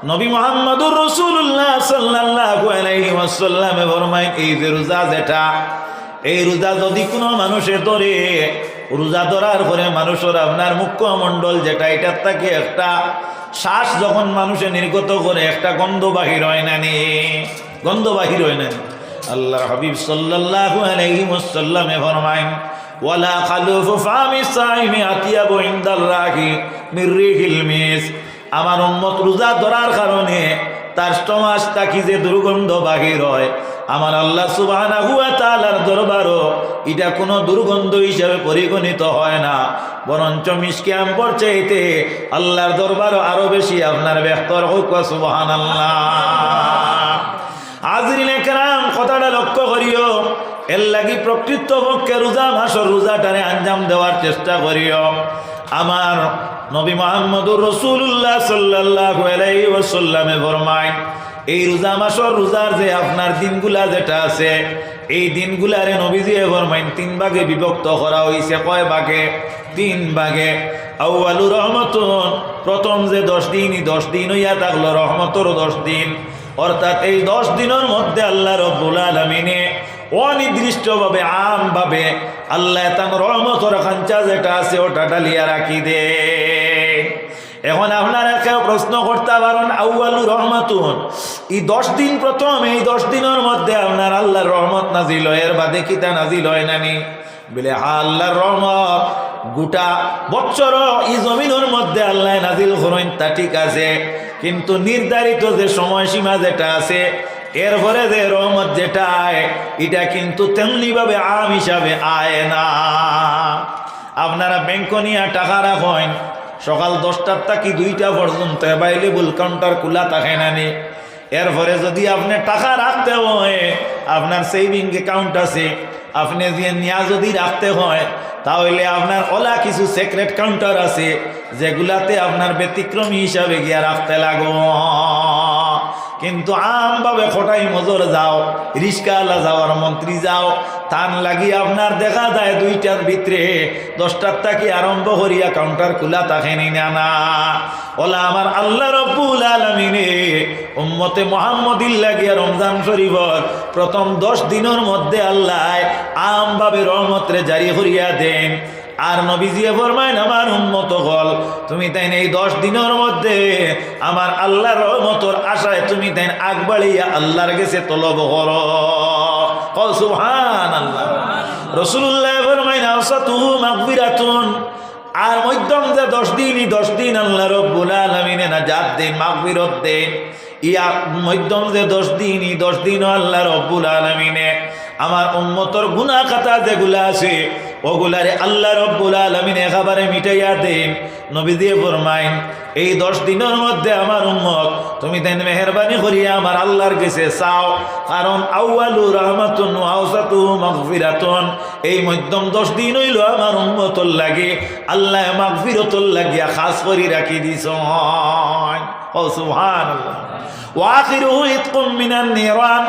নবী মুহাম্মদুর রাসূলুল্লাহ সাল্লাল্লাহু আলাইহি ওয়াসাল্লাম ফরমায়, এই যে রোজা যেটা, এই রোজা যদি কোনো মানুষে ধরে, রোজা ধরার পরে মানুষের আপনার মুখমণ্ডল যেটা, এটার থেকে একটা শ্বাস যখন মানুষে নির্গত করে একটা গন্ধ বাহির হয় না নি, গন্ধ বাহির হয় না। আল্লাহর হাবিব সাল্লাল্লাহু আলাইহি ওয়াসাল্লাম ফরমায়, ওয়ালা খালুফু ফামি সাইমি আতিয়াবু ইনদাল্লাহি মির রিহিল মিস। আমার উম্মত রোজা ধরার কারণে তার স্টমাস থাকি যে দুর্গন্ধ বাহির হয়, আমার আল্লাহ সুবহানাহু ওয়া তাআলার দরবারও এটা কোনো দুর্গন্ধ হিসাবে পরিগণিত হয় না, বরঞ্চ মিশকে আম্বর চাইতে আল্লাহর দরবারও আরো বেশি আপনার বেহতর হোক। সুবহানাল্লাহ। হাজরিনে কেরাম, কথাটা লক্ষ্য করিও, এর লাগি প্রকৃতপক্ষে রোজা মাসের রোজাটারে আঞ্জাম দেওয়ার চেষ্টা করিও। আমার নবী মুহাম্মদুর রাসূলুল্লাহ সাল্লাল্লাহু আলাইহি ওয়াসাল্লামে ফরমায়, এই রোজা মাসের রোজার যে আপনার দিনগুলা যেটা আছে, এই দিনগুলারে নবীজি ফরমায় 3 ভাগে বিভক্ত করা হয়েছে। কয় ভাগে? 3 ভাগে। আউয়ালু রহমাতুন, প্রথম যে 10 দিন, এই 10 দিন হইয়া থাকলো রহমতর 10 দিন। অর্থাৎ এই 10 দিনের মধ্যে আল্লাহ রাব্বুল আলামিনে অনির্দিষ্টভাবে আমভাবে আল্লাহ তার রহমতর খাঞ্চা যেটা আছে ওটা ডালিয়া রাখি দে। এখন আপনারা কেউ প্রশ্ন করতে পারেন, আউয়ালু রহমাতুন, এই 10 দিন প্রথম, এই 10 দিনের মধ্যে আপনার আল্লাহর রহমত নাজিল হয়, এর বাদে কি তা নাজিল হয় নানি? বলে হ্যাঁ, আল্লাহর রহমত গোটা বছর এই জমিনের মধ্যে আল্লাহ নাজিল করেন, তা ঠিক আছে, কিন্তু নির্ধারিত যে সময়সীমা যেটা আছে, এরপরে যে রহমত যেটা আয়, এটা কিন্তু তেমনি ভাবে আম হিসাবে আয় না। আপনারা ব্যাংক নিয়ে টাকা রাখেন, সকাল 10টার থেকে 2টা পর্যন্ত অ্যাভাইলেবল কাউন্টার খোলা থাকে না নি। এরপরে যদি আপনি টাকা রাখতে হয়, আপনার সেভিং অ্যাকাউন্ট আছে, আপনি যে নিয়া যদি রাখতে হয়, তাহলে আপনার ওলা কিছু সিক্রেট কাউন্টার আছে, যেগুলাতে আপনার ব্যতিক্রমী হিসাবে গিয়া রাখতে লাগো। কিন্তু আমভাবে খোটাই মজর যাও, রিস্কাওয়ালা যাওয়ার মন্ত্রী যাও, তান লাগি আপনার দেখা যায় 2টার ভিতরে 10টার থেকে আরম্ভ করিয়া কাউন্টার খোলা থাকে না। ওলা আমার আল্লাহ রাব্বুল আলামিনে উম্মতে মুহাম্মদির লাগিয়া রমজান শরীফর প্রথম 10 দিনের মধ্যে আল্লাহ আমভাবে রহমতরে জারি করিয়া দেন। আর নবীজি ফরমায়, আমার উম্মত হল, তুমি তাই এই 10 দিনের মধ্যে আমার আল্লাহর রহমতের আশায় তুমি তাই আগ বাড়িয়া আল্লাহর কাছে তলব করো। সুবহানাল্লাহ। রাসূলুল্লাহ ফরমায়, আওসাতুহু মাগফিরাতুন, আর মধ্যম যে 10 দিন, এই 10 দিন আল্লাহ রাব্বুল আলামিনে নাজাত দেন, মাগফিরত দেন। ইয়া মধ্যম যে 10 দিন, এই 10 দিনও আল্লাহ রাব্বুল আলামিনে আমার উম্মতর গুনাহ খাতা যেগুলা আছে, ওগুলারে আল্লাহ রাব্বুল আলামিন একেবারে মিটাইয়া দেন। নবীজি ফরমাইন, এই 10 দিনের মধ্যে আমার উম্মত তুমি তাই মেহেরবানি করিয়া আমার আল্লাহর কাছে চাও, কারণ আউয়ালু রাহমাতুন ওয়া আওসাতুহু মাগফিরাতুন, এই মধ্যম 10 দিন হইল আমার উম্মতর লাগে আল্লাহ মাগফিরতর লাগিয়া খাস করে রাখি দিছ। ও সুবহানাল্লাহ। ওয়াখিরুহু ইতকুম মিনান নিরান,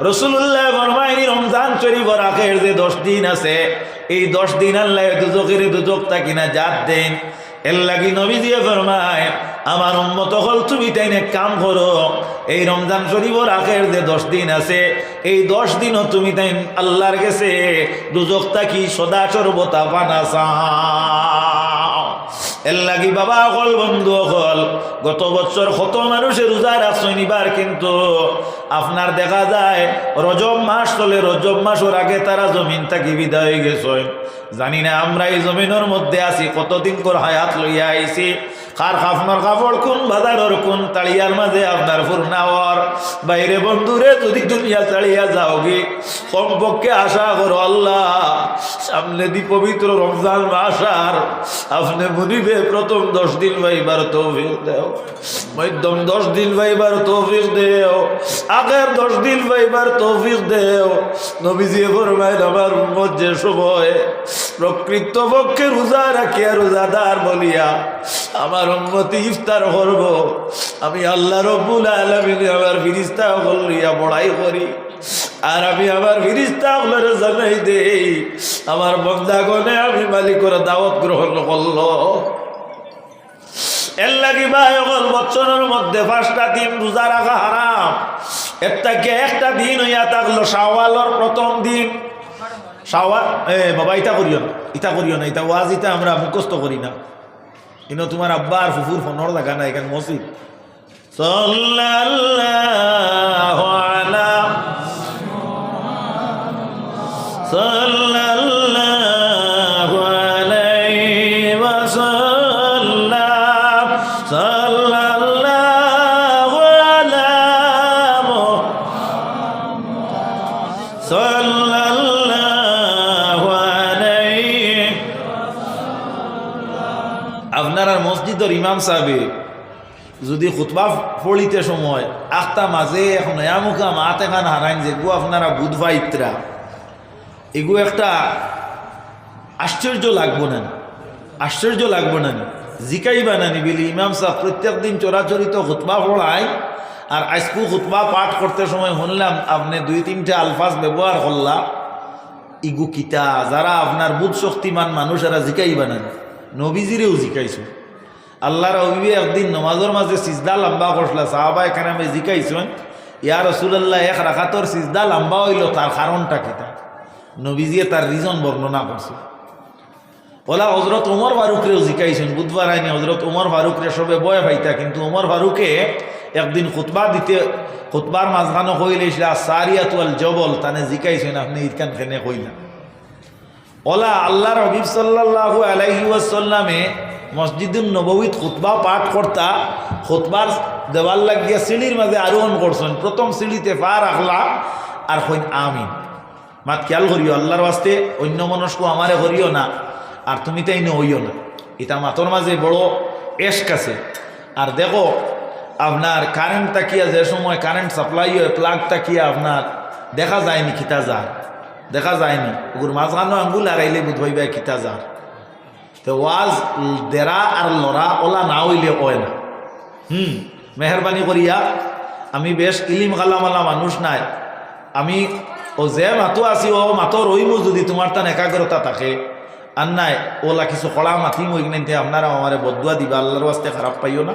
রাসূলুল্লাহ ফরমায়, রমজান শরীফের আখের যে 10 দিন আছে, এই 10 দিন আল্লাহ দুজক থাকি না জাত দেন। এর লাগি নবীজি ফরমায়, আমার উম্মত হল তুমি তাই না কাম করো, এই রমজান শরীফের আখের যে 10 দিন আছে, এই 10 দিনও তুমি তাই আল্লাহর কাছে দুজক থাকি সদা সর্বদা পানা চাও। এর লাগি বাবা হল, বন্ধু হল, গত বছর কত মানুষের রোজা রাখছেন, এবার কিন্তু আপনার দেখা যায় রজব মাস চলে, রজব মাসের আগে তারা জমিন থাকি বিদায় হয়ে গেছে। জানি না আমরা এই জমিনের মধ্যে আছি, কতদিন করে হায়াত লইয়া আইছি, কার আপনার কাপড় কোন বাজারের কোন তাড়িয়ার মাঝে আপনার ফুরনাওয়ার বাইরে। বন্ধুরে, যদি দুনিয়া চালিয়া যাও কি, কমপক্ষে আশা করো আল্লাহ সামনে দি পবিত্র রমজান মাস, আর আপনি মনিবে প্রথম 10 দিন ভাইবার তৌফিক দেও, মধ্যম 10 দিন ভাইবার তৌফিক দেও, আগের 10 দিন ভাইবার তৌফিক দেও। নবীজি ফরমায়, আমার উম্মত যে সময় প্রকৃতপক্ষে রোজা রাখিয়া রোজাদার বলিয়া আমার উম্মতি ইফতার করব, আমি আল্লাহ রাব্বুল আলামিন আমার ফেরেশতা বলিয়া বড়াই করি, আর আমি আমার ফেরেশতা আপনারে জানাই দেই, আমার বান্দাগণে আমি মালিকের দাওয়াত গ্রহণ করলো। এর লাগি ভাই অকল বছরের মধ্যে 5টা দিন রোজা রাখা হারাম। একটা দিন হইয়া থাকলো শাওয়ালের প্রথম দিন। শাওয়াল বাবা ইটা করিও না, এটা ওয়াজ ইটা আমরা মুখস্থ করি না। কিন্তু তোমার আব্বা আর ফুফুর ফোনর দেখা না, এখানে মসজিদ। সাল্লাল্লাহু আলা সাল্লাল্লাহু আলাইহি ওয়াসাল্লাম সাল্লাল্লাহু আলা সাল্লাল্লাহু আলাইহি। আপনার আর মসজিদের ইমাম সাহেব যদি খুতবা পড়িতে সময় আখতা মাঝে এখন নয়ামুখা মাত এখান হারাইন যে গু আপনারা বুধবা ইত্রা এগু একটা আশ্চর্য লাগবো না জিকাইবা নানি বলি ইমাম সাহেব প্রত্যেক দিন চোরাচরিত খুতবা পড়ায় আর আজকু খুতবা পাঠ করতে সময় শুনলাম আপনি 2-3টা আলফাজ ব্যবহার করলা, ইগু কিতা যারা আপনার বুধ শক্তিমান মানুষেরা জিকাইবা নানি। নবীজিরেও জিকাইছো, আল্লাহর হবিবে একদিন নমাজের মাঝে সিজদা লম্বা করলা, সাহাবা এখানে আমি জিকাইছেন ইয়া রাসূলুল্লাহ এক রাকাতর সিজদা লম্বা হইল, তার কারণটা কিতা? নবীজিয়ে তার রিজন বর্ণনা করছে। ওলা হজরত ওমর ফারুকরেও জিকাইছেন, বুধবার আইনি হজরত ওমর ফারুকরে সবে বয় ভাইতা, কিন্তু ওমর ফারুকে একদিন খুতবার মাঝখানে কইলে সারিয়াতুল জবল তানে জিকাইছেন, আপনি ইরকান খেনে কইলা। ওলা আল্লাহর হাবিব সাল্লাল্লাহু আলাইহি ওয়াসাল্লামে মসজিদুন নববীত খুতবা পাঠ করতা, খুতবার দেওয়াল লাগিয়া সিঁড়ির মাঝে আরোহণ করছেন। প্রথম সিঁড়িতে পা রাখলা আর কইন আমিন। মাত খেয়াল করিও, আল্লাহর ওয়াস্তে অন্য মনস্ক আমারে করিও না, আর তুমি তাই হইও না। এটা মাতর মাঝে বড় এশক আছে। আর দেখো আপনার কারেন্ট তাকিয়া যে সময় কারেন্ট সাপ্লাই হয়, প্লাগ তাকিয়া আপনার দেখা যায়নি খিতা যার, দেখা যায়নি ওগুর মাঝখানো আঙ্গুল আড়াইলে বুধ হইবা খিতা যার। তো ওয়াজ দেরা আর লড়া ওলা না হইলে হয় না। মেহরবানি করিয়া, আমি বেশ ইলিম গালামালা মানুষ নাই, আমি ও যে মাতো আছি ও মাতর রইমু যদি তোমার তান একাগ্রতা থাকে আর নাই ওলা কিছু কড়া মাথি মই কিনে আপনারা আমারে বদুয়া দিবা, আল্লাহর ওয়াস্তে খারাপ পাইও না।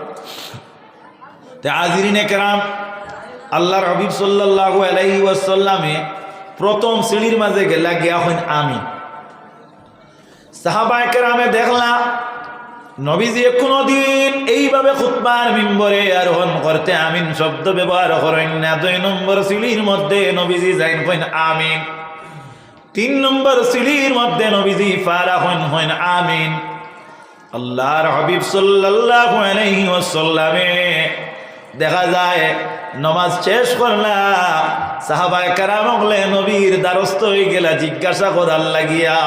তে আজিরিনে কেরাম, আল্লাহর হাবিব সাল্লাল্লাহু আলাইহি ওয়াসাল্লামে প্রথম সিঁড়ির মাঝে গেলা গিয়া হইন আমি। সাহাবায়ে কেরামে দেখলা নবীজি কোনদিন এইভাবে খুতবার মিম্বরে আরোহণ করতে আমিন শব্দ ব্যবহার করেন না। 2 নম্বর সিঁড়ির মধ্যে নবীজি যাইন কইন আমিন। 3 নম্বর সিঁড়ির মধ্যে নবীজি ফারা হইন আমিন। আল্লাহর হাবিব সাল্লাল্লাহু আলাইহি ওয়াসাল্লামে দেখা যায় নমাজ শেষ করলা, সাহাবায়ে কেরাম হলে নবীর দ্বারস্থ হয়ে গেলা জিজ্ঞাসা করার লাগিয়া।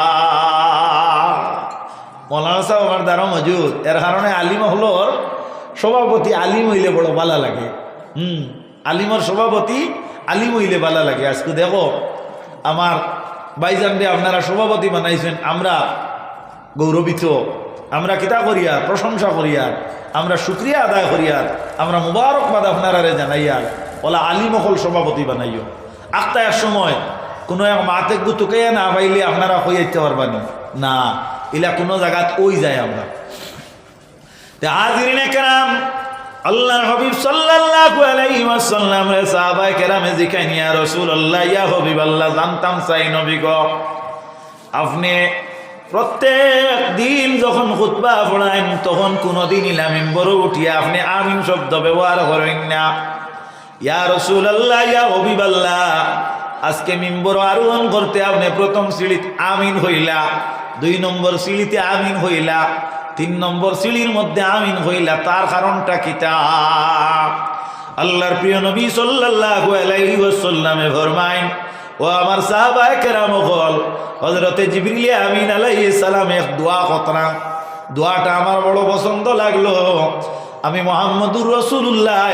মৌলানা সাহেব আমার দ্বারা মজুদ, এর কারণে আলিম হলোর সভাপতি আলিম হইলে বড় ভালো লাগে। আলিমর সভাপতি আলিম হইলে ভালো লাগে। আজকে দেখো আমার ভাইজানরে আপনারা সভাপতি বানাইছেন, আমরা গৌরবিত, আমরা কিতা করিয়ার প্রশংসা করিয়ার, আমরা শুক্রিয়া আদায় করিয়ার, আমরা মুবারকবাদ আপনারা জানাইয়ার। ওলা আলিম হল সভাপতি বানাইও। আখতা এক সময় কোনো এক মাতে গুতুকে না পাইলে আপনারা হইয়াইতে পারবানি না, এলা কোনো জায়গাত ওই যায় আমরা। হাজিরিনে কেরাম, আল্লাহর হাবিব সাল্লাল্লাহু আলাইহি ওয়াসাল্লাম রে সাহাবায়ে কেরামে জিকাইনি ইয়া রাসূলুল্লাহ ইয়া হাবিবাল্লাহ, জানতাম চাই নবী গো আপনি প্রত্যেক দিন যখন খুতবা পড়াইন তখন কোনদিন ইলা মিম্বরে উঠিয়া আপনি আমিন শব্দ ব্যবহার করেন না। ইয়া রাসূলুল্লাহ ইয়া হাবিবাল্লাহ, আজকে মিম্বর আরোহণ করতে আপনি প্রথম সিঁড়িতে আমিন হইলা, 2 নম্বর সিঁড়িতে আমিন হইলা, 3 নম্বর সিঁড়ির মধ্যে আমিন হইলা, তার কারণটা কিতা? আল্লাহর প্রিয় নবী সাল্লাল্লাহু আলাইহি ওয়াসাল্লামে ফরমাইন, ও আমার সাহাবায়ে কেরাম হল হযরতে জিবরিল আমিন আলাইহিস সালাম এক দোয়া করতেন। দোয়াটা আমার বড় পছন্দ লাগলো। আমি মুহাম্মদুর রাসূলুল্লাহ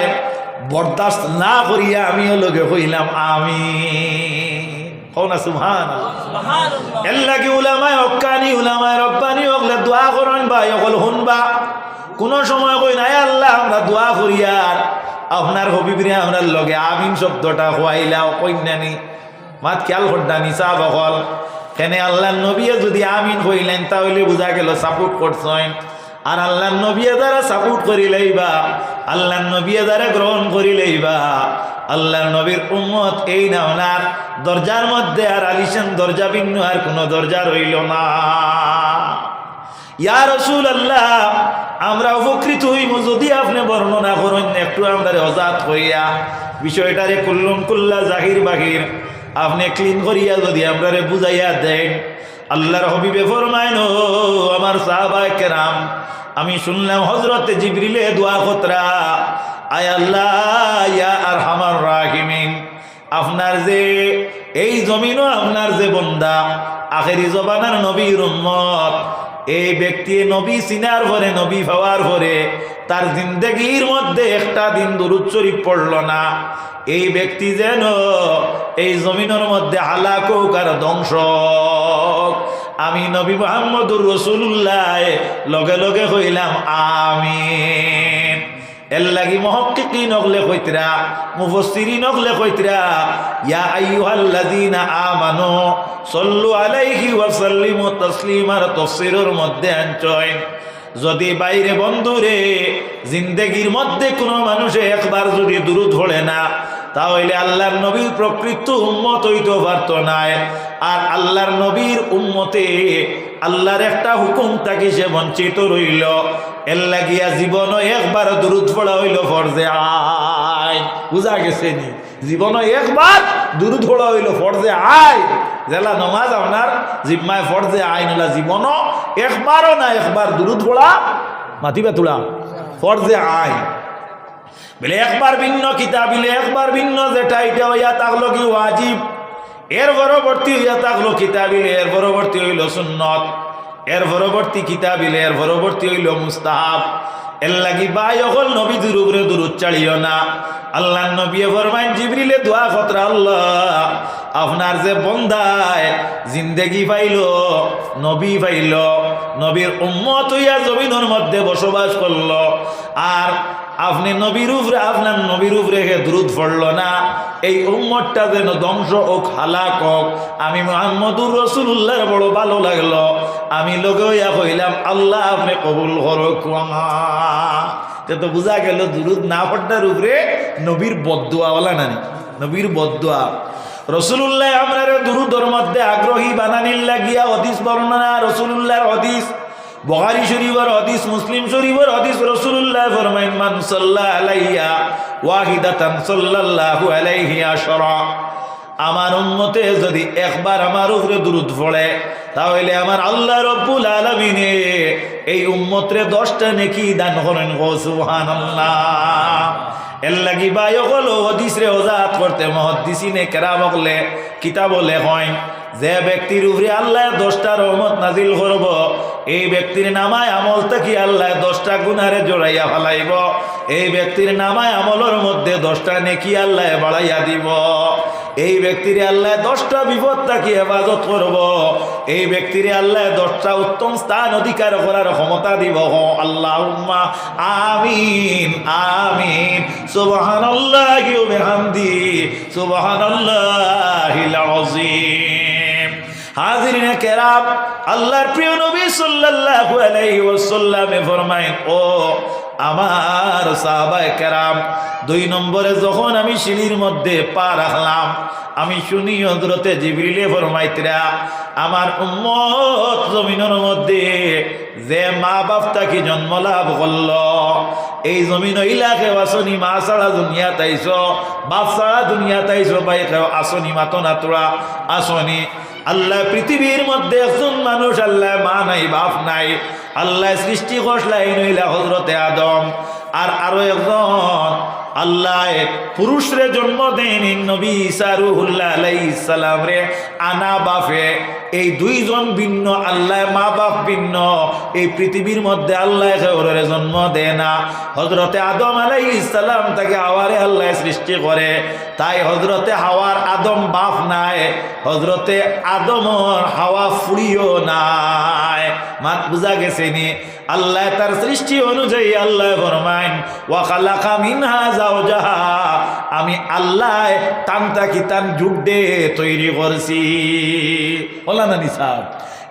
বরদাস্ত না করিয়া আমিও লগে হইলাম আমিন। কওনা সুবহানাল্লাহ, সুবহানাল্লাহ। এল্লা কি উলামায়ে হক্কানি উলামায়ে রব্বানি ওগলে দোয়া করেন ভাই ওগল শুনবা। কোন সময় কই নাই আল্লাহ আমরা দোয়া করিয়ার আপনার হবিবরে আমরা লগে আমিন শব্দটা হইলাও কইনানি। মাত খেয়াল করদানি সাহাব হল কেনে আল্লাহর নবী যদি আমিন হইলেন তাহলে বুঝা গেল সাপোর্ট করছেন। আর আল্লাহ নবী দ্বারা সাপোর্ট করি লইবা, আল্লাহ নবী দ্বারা গ্রহণ করি লইবা। আল্লাহ নবীর উম্মত এই না ওনার দরজার মধ্যে আর আলিশান দরজা ভিন্ন আর কোনো দরজা রইল না। ইয়া রাসূলুল্লাহ, আমরা উপকৃত হইব যদি আপনি বর্ণনা করেন, একটু আমরা অজাত হইয়া বিষয়টারে কুল্লুম কুল্লা জাহির বাহির আপনি ক্লিন করিয়া যদি আমরা বুঝাইয়া দেন। আল্লাহর হাবিবে ফরমাইন, ও আমার সাহাবায়ে কেরাম, আমি শুনলাম হযরত জিবরিলে দোয়া কতরা, আয় আল্লাহ ইয়া আরহামার রাহিমিন, আপনার যে এই জমিনও আপনার যে বান্দা আখেরি জবানার নবীর উম্মত, এই ব্যক্তি নবী চিনার পরে নবী পাওয়ার পরে তার জিন্দগির মধ্যে একটা দিন দুরূদ শরীফ পড়ল না, এই ব্যক্তি যেন এই জমিনের মধ্যে হালাক হোক আর ধ্বংস। আমি নবী মুহাম্মদুর রাসূলুল্লাহ লগে লগে কইলাম আমিন। এর লাগি মুহাক্কিকিন হলে কইতরা, মুফাসসিরিন হলে কইতরা, ইয়া আইয়ুহাল্লাযীনা আমানু সাল্লু আলাইহি ওয়া সাল্লিমু তাসলিমার তাফসীরের মধ্যে আনছয়, যদি বাইরে বন্ধুরে জিন্দেগির মধ্যে কোনো মানুষে একবার যদি দুরূদ পড়ে না, তাহলে আল্লাহর নবীর প্রকৃত উম্মত হইতে পারত না। আর আল্লাহর নবীর উম্মতে আল্লাহর একটা হুকুম থাকি সে বঞ্চিত রইল। এর লাগিয়া জীবন একবার দুরূদ পড়া হইল ফরজে আইন। বুঝা গেছে নি? জীবন একবার দুরূদ পড়া হইল ফরজে আইন। জেলা নমাজ আপনার জিম্মায় ফরজে আইন হলা জীবন একবারও না, একবার দুরূদ পড়া মাতিবা তুলা ফরজে আইন। বলে একবার ভিন্ন কিতাবিলে একবার ভিন্ন যেটা এটা হইয়া থাকলো কি ওয়াজিব, এর পরবর্তী হইয়া থাকলো কিতাবিলে, এর পরবর্তী হইল সুন্নত, এর পরবর্তী কিতাবিলে, এর পরবর্তী হইল মুস্তাহাব। এর লাগি ভাই অকল নবীদের উপরে দুরূদ চালিও না। আল্লাহ নবী ফরমাইন জিবরিলে দোয়া কতরা, আল্লাহ আপনার যে বন্দায় জিন্দেগি পাইল, নবী পাইল, নবীর উম্মত হইয়া জমিনের মধ্যে বসবাস করল, আর আপনি নবীর উপরে আপনার নবীর উপরে দুরূদ পড়ল না, এই উম্মতটা যেন ধ্বংস হোক, হালাক হোক। আমি মুহাম্মদুর রাসূলুল্লাহর বড় ভালো লাগলো, আমি লগে হইয়া কইলাম আল্লাহ আপনি কবুল করুক। তো বুঝা গেল দুরূদ না পড়ার উপরে নবীর বদদুয়া ওলা নানি, নবীর বদদুয়া। রাসূলুল্লাহ আমরা দুরূদের মধ্যে আগ্রহী বানানির লাগিয়া হাদিস বর্ণনা, রাসূলুল্লাহর হাদিস বুখারী শরীফের হাদিস, মুসলিম শরীফের হাদিস, রাসূলুল্লাহ ফরমাইন মান সাল্লা আলাইয়া ওয়াহিদাতান সাল্লাল্লাহু আলাইহি আশরা। আমার উম্মতে যদি একবার আমার উপরে দুরূদ পড়ে, তাহলে আমার আল্লাহ রাব্বুল আলামিন এই উম্মতরে 10টা নেকি দান করেন। সুবহানাল্লাহ। এর লাগি ভাই হলো হাদিস রে ওজাত করতে মুহাদ্দিসিনে কেরাম বলে কিতাব লেখেন, যে ব্যক্তির উপরে আল্লাহ 10টা রহমত নাজিল করব, এই ব্যক্তির নামায় আমল থাকি আল্লাহ 10টা গুনারে জড়াইয়া ফেলাইব, এই ব্যক্তির নামায় আমলের মধ্যে 10টা নেকি আল্লাহ বাড়াইয়া দিব, এই ব্যক্তির আল্লাহ 10টা বিপদ থাকি হেফাজত করব, এই ব্যক্তির আল্লাহ 10টা উত্তম স্থান অধিকার করার ক্ষমতা দিব। আল্লাহুম্মা আমিন আমিন। সুবহানাল্লাহি ওয়া বিহামদি, সুবহানাল্লাহিল আযীম। হাজিরিনে কেরাম, আল্লাহর প্রিয় নবী সাল্লাল্লাহু আলাইহি ওয়াসাল্লাম ফরমায়েন, ও আমার সাহাবায়ে কেরাম, 2 নম্বরে যখন আমি সিঁড়ির মধ্যে পা রাখলাম, আমি শুনি হযরতে জিবরিলে ফরমাইতরা, আমার উম্মত জমিনের মধ্যে যে মা বাপ তাকে জন্ম লাভ করল, এই জমিন ইলাকে আসনি, মা ছাড়া দুনিয়া তাইছ, বাপ ছাড়া দুনিয়া তাইছ, ভাই আসনি, মাতো না তোরা আসনি। আল্লাহ পৃথিবীর মধ্যে একজন মানুষ আল্লাহ মা নাই বাপ নাই, আল্লাহ সৃষ্টি করলেন হইলা হযরতে আদম, আর আরো একজন আল্লাহ পুরুষরে জন্ম দেন নবী ঈসা রূহুল্লাহ আলাইহিস সালাম রে আনা বাপে। এই 2 জন ভিন্ন, আল্লাহ মা বাপ ভিন্ন, এই পৃথিবীর মধ্যে আল্লাহ কাউরে জন্ম দেয় না। হযরতে আদম আলাইহিস সালাম তাকে হাওয়ারে আল্লাহ সৃষ্টি করে, তাই হযরতে হাওয়ার আদম বাপ নাই, হযরতে আদমর হাওয়া ফুড়িও নাই। মাত বুঝা গেছে নি? আল্লাহ তার সৃষ্টি অনুযায়ী আল্লাহ ফরমাইন, ওয়া খালাকা মিনহা যাওজাহা, আমি আল্লাহ টানটা কি টান যুগ দে তৈরি করছি। বলা না নিসাব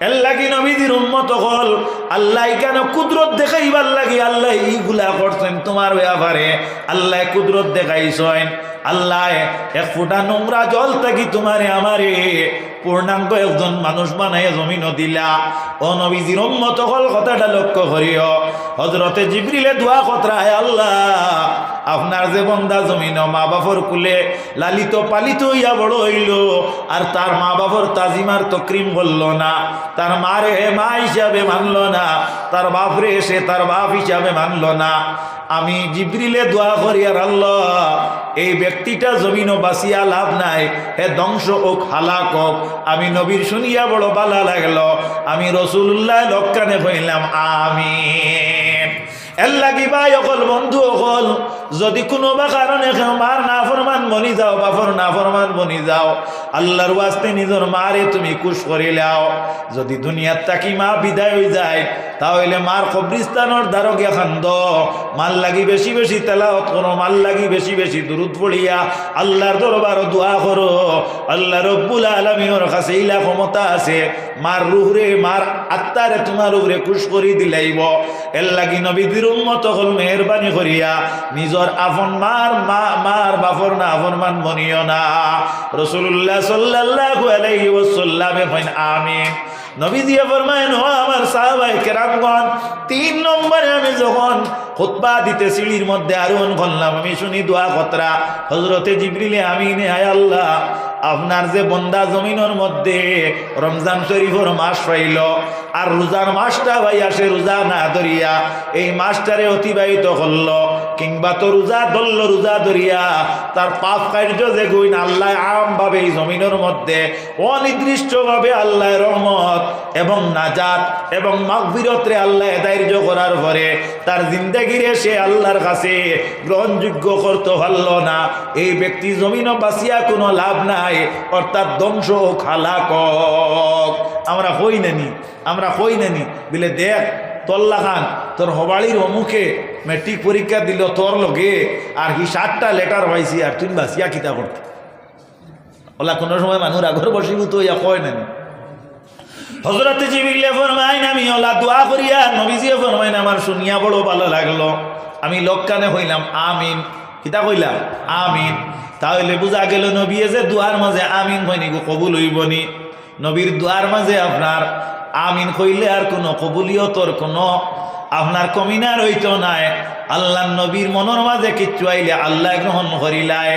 এর লাগি নবীজির উম্মত হল আল্লাহ কেন কুদরত দেখাইবার লাগি আল্লাহ এইগুলা করছেন তোমার ব্যাপারে। আল্লাহ কুদরত দেখাইছেন, আল্লাহ এক ফুটা নোংরা জল থাকি তোমারে আমারে পূর্ণাঙ্গ একজন মানুষ বানাই জমিন দিলা। ও নবীজির উম্মত হল কথাটা লক্ষ্য করিও। হযরতে জিবরিলে দোয়া কতরায়, আল্লাহ আপনার যে বন্দা জমিন মা বাপর কুলে লালিত পালিত হইয়া বড় হইল, আর তার মা বাপর তাজিমার তকরিম বলল না, তার মারে মা হিসাবে মানল না, তার বাপরে সে তার বাপ হিসাবে মানল না। আমি জিবরিলে দোয়া করি, আর আল্লাহ এই ব্যক্তিটা জমিনও বাঁচিয়া লাভ নাই, হে ধ্বংস হোক হালাক হোক। আমি নবীর শুনিয়া বড় ভালো লাগলো, আমি রাসূলুল্লাহ লক্কানে কইলাম আমিন। এর লাগি ভাই অকল বন্ধু অকল যদি কোনো বা কারণে মার না ফরমান বনি যাও, বাপর না ফরমান বনি যাও, আল্লাহর ওয়াস্তে নিজের মারে তুমি খুশ করিলাও। যদি দুনিয়ার তাকি মা বিদায় হয়ে যায়, তাহলে মার কবরিস্তানের দ্বারা গিয়া খান্দ, মাল লাগি বেশি বেশি তেলাওয়াত করো, মাল লাগি বেশি বেশি দুরূদ পড়িয়া আল্লাহর দরবারে দোয়া করো। আল্লাহ রব্বুল আলামিনের কাছে ইলা ক্ষমতা আছে, মার রুহরে মার আত্মারে তোমার উপরে খুশ করি দিলাইব। এর লাগি নবীদের উম্মত হল মেহরবানি করিয়া নিজর আপন মার বাপর না আপন মান বনিও না। রাসূলুল্লাহ সাল্লাল্লাহু আলাইহি ওয়াসাল্লাম কইন আমিন। নবীজি ফরমায়েন, ও আমার সাহাবায়ে কেরামগণ, 3 নম্বরে আমি যখন খুতবা দিতে সিঁড়ির মধ্যে আরোহণ করলাম, আমি শুনি দোয়া কতরা হযরতে জিবরিলে আমিন, আয় আল্লাহ আপনার যে বন্দা জমিনের মধ্যে রমজান শরীফের মাস পাইল, আর রোজার মাসটা ভাই আসে রোজা না ধরিয়া এই মাসটারে অতিবাহিত করল, কিংবা তো রোজা ধরল রোজা ধরিয়া তার পাপ কার্য যে গইন আল্লাহ আমভাবে এই জমিনের মধ্যে অনির্দিষ্টভাবে আল্লাহ রহমত এবং নাজাত এবং মাগফিরতরে আল্লাহ দায়িত্ব করার পরে তার জিন্দেগিরে সে আল্লাহর কাছে গ্রহণযোগ্য করতে পারল না, এই ব্যক্তি জমিনও বাঁচিয়া কোনো লাভ নাই, অর্থাৎ ধ্বংস খালাক। আমরা হই নানি বলে দেখ তল্লা খান তোর হবাড়ির অমুখে মেট্রিক পরীক্ষা দিল তোর লগে, আর কি 7টা লেটার পাইছি, আর তুই বাঁচিয়া কিতা করতে ওলা কোনো সময় মানুষ আগর বসিভূত হইয়া কয় নানি। হযরতে জিবরিল ফরমাইন, আমি ওলা দোয়া করিয়া নবীজি ফরমাইন আমার শুনিয়া বড় ভালো লাগলো, আমি লক্কানে হইলাম আমিন। কিতা কইলাম আমিন। তাহলে বুঝা গেল নবী যে দুয়ার মাঝে আমিন হয়নি গো কবুল হইবনি। নবীর দুয়ার মাঝে আপনার আমিন কইলে আর কোনো কবুলিয়তর কোনো আপনার কমিনার হইতো নাই। আল্লাহ নবীর মনের মাঝে কিচ্ছু আইলে আল্লাহ গ্রহণ করিলায়।